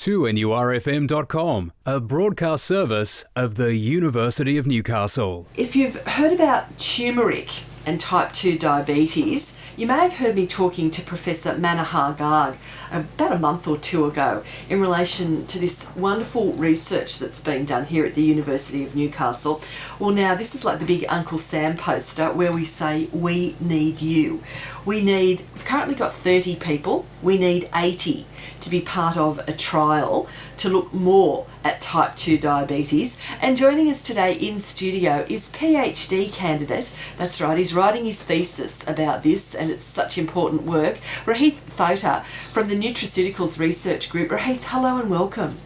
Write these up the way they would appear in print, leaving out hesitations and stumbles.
2NURFM.com, a broadcast service of the University of Newcastle. If you've heard about turmeric and type 2 diabetes, you may have heard me talking to Professor Manohar Garg about a month or two ago in relation to this wonderful research that's being done here at the University of Newcastle. Well, now this is like the big Uncle Sam poster where we say, we need you. We've currently got 30 people, we need 80 to be part of a trial to look more at type 2 diabetes. And joining us today in studio is PhD candidate, that's right, he's writing his thesis about this and it's such important work, Rohith Thota from the Nutraceuticals Research Group. Rohith, hello and welcome.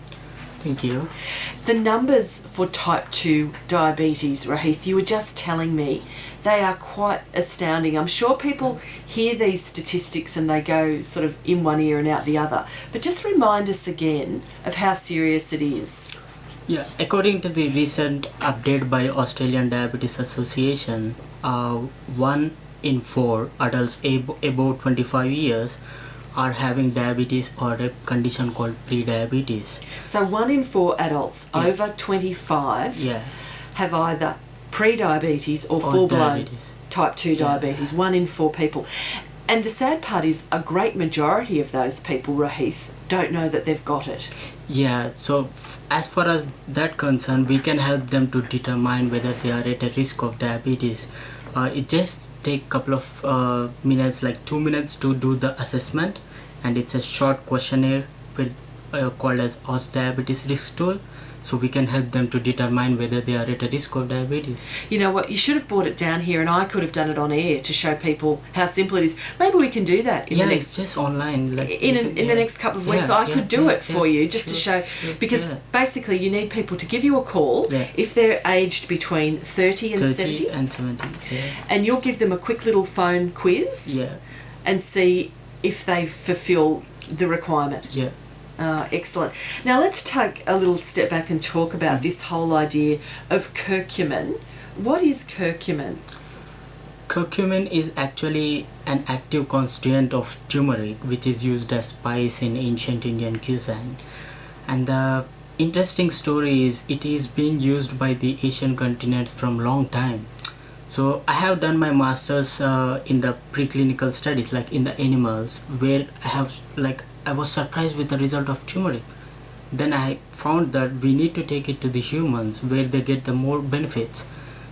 Thank you. The numbers for type 2 diabetes, Rohith, you were just telling me, they are quite astounding. I'm sure people hear these statistics and they go sort of in one ear and out the other. But just remind us again of how serious it is. Yeah, according to the recent update by Australian Diabetes Association, 1 in 4 adults above 25 years are having diabetes or a condition called pre-diabetes. So 1 in 4 adults over 25 have either pre-diabetes or full-blown type 2 diabetes, 1 in 4 people. And the sad part is a great majority of those people, Rohith, don't know that they've got it. Yeah, so as far as that concerned, we can help them to determine whether they are at a risk of diabetes. It just takes a couple of minutes, like 2 minutes to do the assessment, and it's a short questionnaire called as Diabetes Risk Tool. So we can help them to determine whether they are at a risk of diabetes. You know what, you should have brought it down here and I could have done it on air to show people how simple it is. Maybe we can do that in the next... it's just online. Like in the next couple of weeks. I could do it for you just to show... Because basically you need people to give you a call if they're aged between 30 and 70. And 70, And you'll give them a quick little phone quiz and see if they fulfill the requirement. Yeah. Excellent. Now let's take a little step back and talk about this whole idea of curcumin. What is curcumin? Curcumin is actually an active constituent of turmeric, which is used as spice in ancient Indian cuisine. And the interesting story is it is being used by the Asian continent from long time. So I have done my master's in the preclinical studies, like in the animals, where I was surprised with the result of turmeric. Then I found that we need to take it to the humans where they get the more benefits.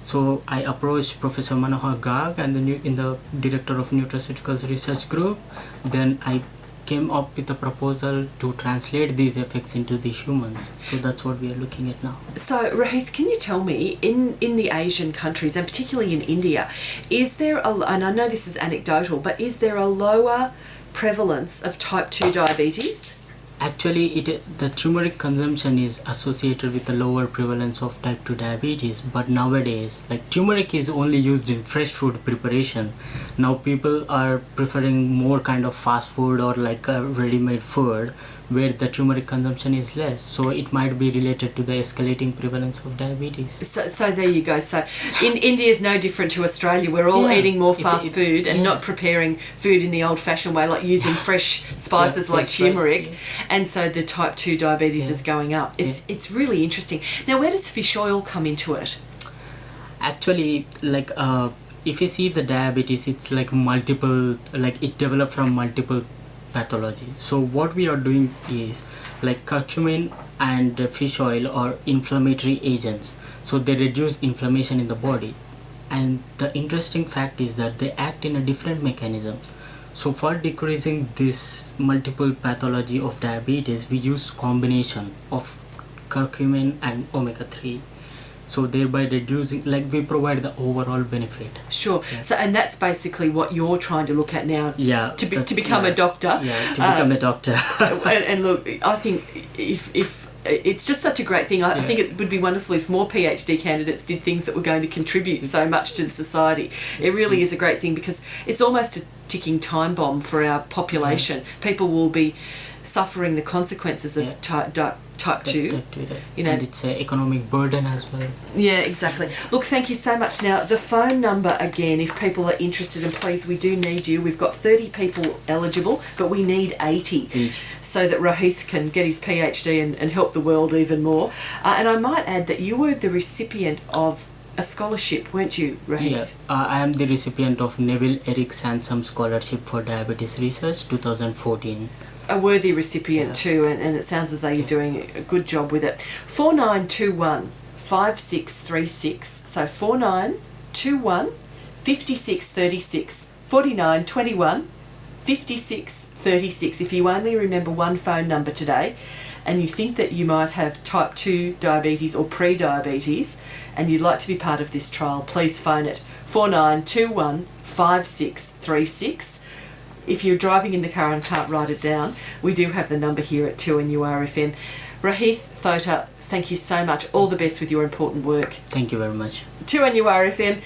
So I approached Professor Manohar Garg and the director of Nutraceuticals Research Group. Then I came up with a proposal to translate these effects into the humans. So that's what we are looking at now. So Rohith, can you tell me, in the Asian countries and particularly in India, is there and I know this is anecdotal, but is there a lower prevalence of type 2 diabetes? Actually, the turmeric consumption is associated with the lower prevalence of type 2 diabetes, but nowadays, like turmeric is only used in fresh food preparation. Now people are preferring more kind of fast food or like a ready-made food where the turmeric consumption is less. So it might be related to the escalating prevalence of diabetes. So there you go. So in India is no different to Australia. We're all eating more fast food and not preparing food in the old-fashioned way, like using fresh spices like turmeric. And so the type 2 diabetes is going up. It's really interesting. Now, where does fish oil come into it? Actually, like if you see the diabetes, it's like multiple, like it developed from multiple pathology. So what we are doing is like curcumin and fish oil are inflammatory agents, so they reduce inflammation in the body. And the interesting fact is that they act in a different mechanisms. So for decreasing this multiple pathology of diabetes, we use combination of curcumin and omega-3. So thereby reducing, like we provide the overall benefit. Sure. So, and that's basically what you're trying to look at now. To become a doctor. To become a doctor. and look, I think if it's just such a great thing. I think it would be wonderful if more PhD candidates did things that were going to contribute so much to the society. It really is a great thing because it's almost a ticking time bomb for our population. People will be suffering the consequences of type 2. You know, and it's an economic burden as well. Yeah, exactly. Look, thank you so much. Now, the phone number again, if people are interested, and please, we do need you. We've got 30 people eligible, but we need 80 so that Rohith can get his PhD and help the world even more. And I might add that you were the recipient of a scholarship, weren't you, Rohith? Yeah, I am the recipient of Neville Eric Sansom Scholarship for Diabetes Research 2014. A worthy recipient too, and it sounds as though you're doing a good job with it. 4921 5636. So 4921 5636 4921 5636. If you only remember one phone number today, and you think that you might have type 2 diabetes or pre-diabetes and you'd like to be part of this trial, please phone it 4921 5636. If you're driving in the car and can't write it down, we do have the number here at 2NURFM. Rohith Thota, thank you so much. All the best with your important work. Thank you very much. 2NURFM.